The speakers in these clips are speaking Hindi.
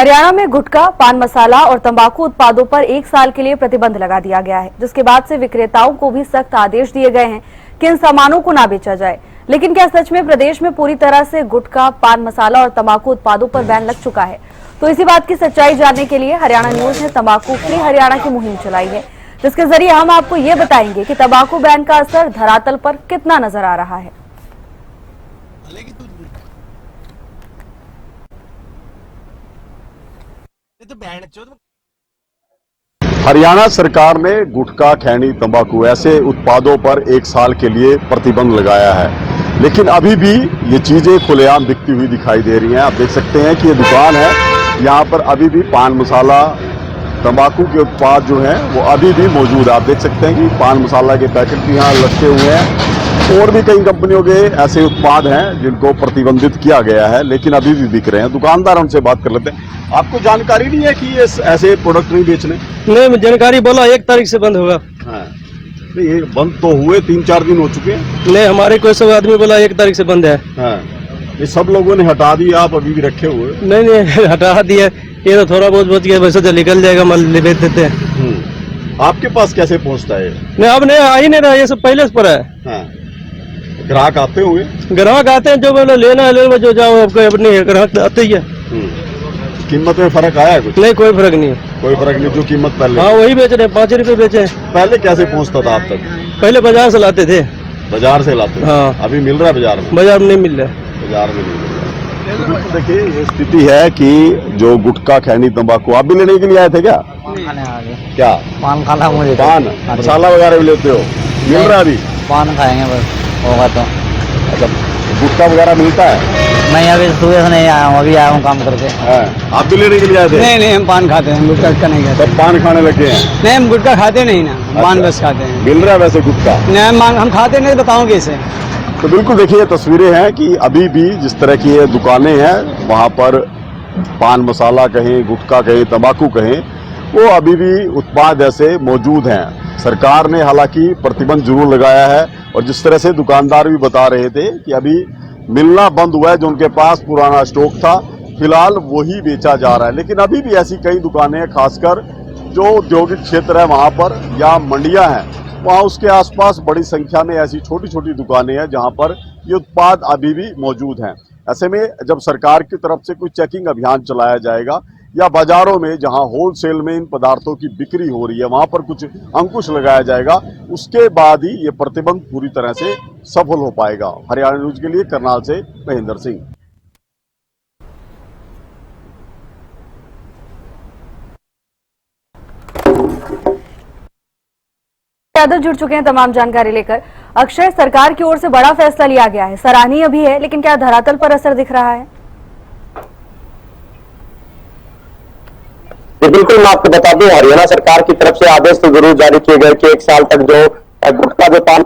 हरियाणा में गुटखा, पान मसाला और तंबाकू उत्पादों पर 1 साल के लिए प्रतिबंध लगा दिया गया है, जिसके बाद से विक्रेताओं को भी सख्त आदेश दिए गए हैं कि इन सामानों को ना बेचा जाए। लेकिन क्या सच में प्रदेश में पूरी तरह से गुटखा, पान मसाला और तंबाकू उत्पादों पर बैन लग चुका है? तो इसी बात की सच्चाई जानने के लिए हरियाणा न्यूज ने तंबाकू फ्री हरियाणा की मुहिम चलाई है, जिसके जरिए हम आपको ये बताएंगे कि तंबाकू बैन का असर धरातल पर कितना नजर आ रहा है। हरियाणा सरकार ने गुटखा, खैनी, तंबाकू ऐसे उत्पादों पर 1 साल के लिए प्रतिबंध लगाया है, लेकिन अभी भी ये चीजें खुलेआम बिकती हुई दिखाई दे रही हैं। आप देख सकते हैं कि ये दुकान है, यहाँ पर अभी भी पान मसाला, तंबाकू के उत्पाद जो हैं वो अभी भी मौजूद है। आप देख सकते हैं कि पान मसाला के पैकेट भी यहाँ लटके हुए हैं। और भी कई कंपनियों के ऐसे उत्पाद हैं जिनको प्रतिबंधित किया गया है, लेकिन अभी भी बिक रहे हैं। दुकानदार उनसे बात कर लेते हैं। आपको जानकारी नहीं है कि ये ऐसे प्रोडक्ट नहीं बेचने? नहीं, जानकारी बोला 1 तारीख से बंद होगा। हाँ, नहीं, ये बंद तो हुए 3-4 दिन हो चुके हैं। नहीं, हमारे कोई सब आदमी बोला 1 तारीख से बंद है। हाँ, ये सब लोगों ने हटा दिया, आप अभी भी रखे हुए? नहीं हटा दिया, ये तो थोड़ा बहुत बच गया, वैसे तो निकल जाएगा, माल बेच देते हैं। आपके पास कैसे पहुंचता है? नहीं, अब नहीं आ ही नहीं रहा, ये सब पहले से पर है। हाँ, ग्राहक आते हुए? ग्राहक आते हैं, जो बोले लेना है ले लो, जो जाओ, आपको अपनी ग्राहक आते ही है। कीमत में फर्क आया है कुछ? नहीं, कोई फर्क नहीं है। कोई फर्क नहीं, जो कीमत पहले? हाँ, वही बेच रहे हैं, 5 रुपए बेचे। पहले कैसे पहुंचता था आप तक? पहले बाजार से लाते थे। बाजार से लाते थे? हाँ। अभी मिल रहा है बाजार में? बाजार में नहीं मिल रहा है। बाजार में नहीं मिल रहा है। देखिए, ये स्थिति है कि जो गुटखा, खैनी, तंबाकू आप भी लेने के लिए आए थे क्या? क्या पान खाना मुझे? पान मसाला वगैरह भी लेते हो? मिल रहा है अभी? पान खाएंगे बस, होगा तो। अच्छा, गुटखा वगैरह मिलता है? मैं अभी सुबह से नहीं आया हूँ, अभी आया हूँ काम करके। आप भी लेने के लिए आए थे? नहीं, हम पान खाते हैं, गुटखा का नहीं खाते। सब पान खाने लगे हैं? नहीं, हम गुटखा खाते नहीं ना, पान बस खाते हैं। मिल रहा है वैसे गुटखा? नहीं, हम खाते नहीं, बताऊँ कैसे? तो बिल्कुल देखिए, ये तस्वीरें हैं कि अभी भी जिस तरह की ये दुकानें हैं, वहाँ पर पान मसाला कहें, गुटखा कहें, तंबाकू कहें, वो अभी भी उत्पाद ऐसे मौजूद हैं। सरकार ने हालांकि प्रतिबंध जरूर लगाया है, और जिस तरह से दुकानदार भी बता रहे थे कि अभी मिलना बंद हुआ है, जो उनके पास पुराना स्टॉक था फिलहाल वही बेचा जा रहा है। लेकिन अभी भी ऐसी कई दुकानें हैं, खासकर जो औद्योगिक क्षेत्र है वहाँ पर या मंडियाँ हैं, वहाँ उसके आसपास बड़ी संख्या में ऐसी छोटी छोटी दुकानें हैं जहाँ पर ये उत्पाद अभी भी मौजूद हैं। ऐसे में जब सरकार की तरफ से कोई चेकिंग अभियान चलाया जाएगा या बाजारों में जहां होलसेल में इन पदार्थों की बिक्री हो रही है वहां पर कुछ अंकुश लगाया जाएगा, उसके बाद ही ये प्रतिबंध पूरी तरह से सफल हो पाएगा। हरियाणा न्यूज के लिए करनाल से महेंद्र सिंह। यादव जुड़ चुके हैं तमाम जानकारी लेकर। अक्षय, सरकार की ओर से बड़ा फैसला लिया गया है, सराहनीय भी है, लेकिन क्या धरातल पर असर दिख रहा है? बिल्कुल, मैं आपको बता दूं, हरियाणा सरकार की तरफ से आदेश तो जरूर जारी किए गए कि 1 साल तक जो गुटखा, जो पान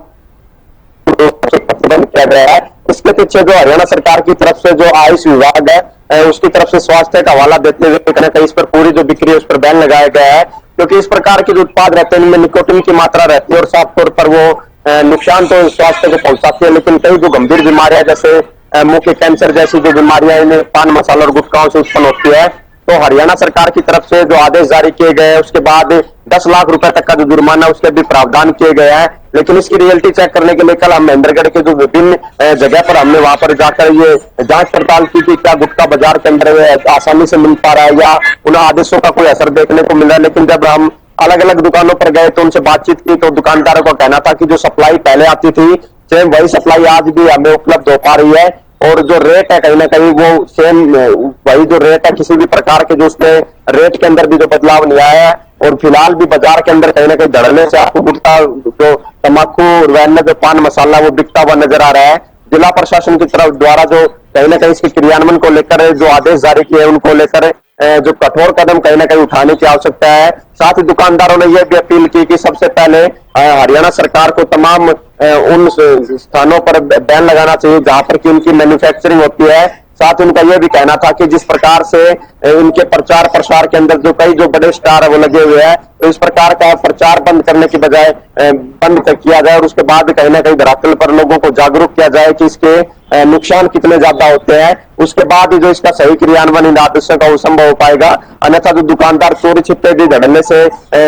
प्रतिबंध किया गया है। इसके पीछे जो हरियाणा सरकार की तरफ से जो आयुष विभाग है, उसकी तरफ से स्वास्थ्य का हवाला देते हुए कहीं ना कहीं इस पर पूरी जो बिक्री है उस पर बैन लगाया गया है, क्योंकि इस प्रकार के जो उत्पाद रहते हैं इनमें निकोटीन की मात्रा रहती है और साफ तौर पर वो नुकसान तो स्वास्थ्य को पहुंचाती है, लेकिन कई जो गंभीर बीमारियां जैसे मुंह के कैंसर जैसी जो बीमारियां इन्हें पान मसाला और गुटखाओं से उत्पन्न होती है। तो हरियाणा सरकार की तरफ से जो आदेश जारी किए गए हैं उसके बाद 10 लाख रुपए तक का जो जुर्माना उसके भी प्रावधान किए गए हैं। लेकिन इसकी रियलिटी चेक करने के लिए कल हम महेंद्रगढ़ के जो विभिन्न जगह पर हमने वहां पर जाकर ये जांच पड़ताल की कि क्या गुटखा बाजार के अंदर आसानी से मिल पा रहा है या उन आदेशों का कोई असर देखने को मिल रहा है। लेकिन जब हम अलग अलग दुकानों पर गए तो उनसे बातचीत की तो दुकानदारों का कहना था कि जो सप्लाई पहले आती थी सेम वही सप्लाई आज भी हमें उपलब्ध हो पा रही है, और जो रेट है कहीं ना कहीं वो सेम वही जो रेट है, किसी भी प्रकार के जो उसमें रेट के अंदर भी जो बदलाव नहीं आया है। और फिलहाल भी बाजार के अंदर कहीं ना कहीं धड़ल्ले से आपको गुटखा, जो तंबाकू और जो पान मसाला वो बिकता हुआ नजर आ रहा है। जिला प्रशासन की तरफ द्वारा जो कहीं ना कहीं इसके क्रियान्वयन को लेकर जो आदेश जारी किए उनको लेकर जो कठोर कदम कहीं ना कहीं उठाने की आवश्यकता है। साथ ही दुकानदारों ने यह भी अपील की कि सबसे पहले हरियाणा सरकार को तमाम उन स्थानों पर बैन लगाना चाहिए जहां पर की इनकी मैन्युफैक्चरिंग होती है। साथ ही उनका यह भी कहना था कि जिस प्रकार से इनके प्रचार प्रसार के अंदर जो कई जो बड़े स्टार है वो लगे हुए हैं, तो इस प्रकार का प्रचार बंद करने की बजाय बंद किया जाए और उसके बाद कहीं ना कहीं धरातल पर लोगों को जागरूक किया जाए कि इसके नुकसान कितने ज्यादा होते हैं, उसके बाद ही जो इसका सही क्रियान्वयन इन आदेशों का वो संभव हो पाएगा। अन्यथा जो दुकानदार चोरी छिपे भी धड़ल्ले से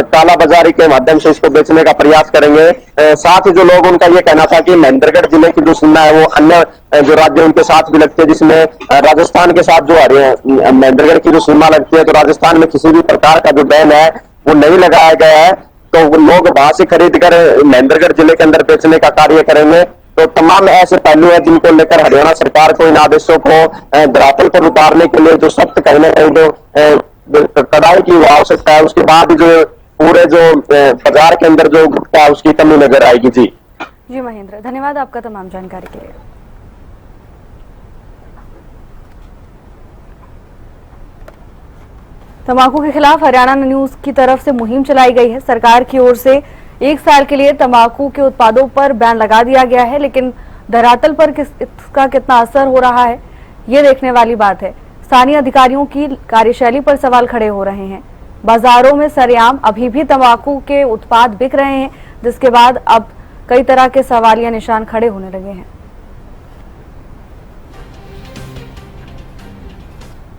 तालाबाजारी के माध्यम से इसको बेचने का प्रयास करेंगे। साथ ही जो लोग, उनका ये कहना था कि महेंद्रगढ़ जिले की जो सीमा है वो अन्य जो राज्य उनके साथ भी लगते हैं, जिसमें राजस्थान के साथ जो महेंद्रगढ़ की जो सीमा लगती है, तो राजस्थान में किसी भी प्रकार का जो बैन है वो नहीं लगाया गया है। तो लोग वहां से खरीद कर महेंद्रगढ़ जिले के अंदर बेचने का कार्य करेंगे। तो तमाम ऐसे पहलू हैं जिनको लेकर हरियाणा सरकार को इन आदेशों को धरातल पर उतारने के लिए जो सख्त कहीं ना कहीं जो कड़ाई की आवश्यकता है, उसके बाद जो पूरे जो बाजार के अंदर जो गुटखा है उसकी कमी नजर आएगी। जी महेंद्र, धन्यवाद आपका तमाम जानकारी के लिए। तंबाकू के खिलाफ हरियाणा न्यूज की तरफ से मुहिम चलाई गई है। सरकार की ओर से 1 साल के लिए तंबाकू के उत्पादों पर बैन लगा दिया गया है, लेकिन धरातल पर इसका कितना असर हो रहा है ये देखने वाली बात है। स्थानीय अधिकारियों की कार्यशैली पर सवाल खड़े हो रहे हैं। बाजारों में सरेआम अभी भी तंबाकू के उत्पाद बिक रहे हैं, जिसके बाद अब कई तरह के सवालिया निशान खड़े होने लगे हैं।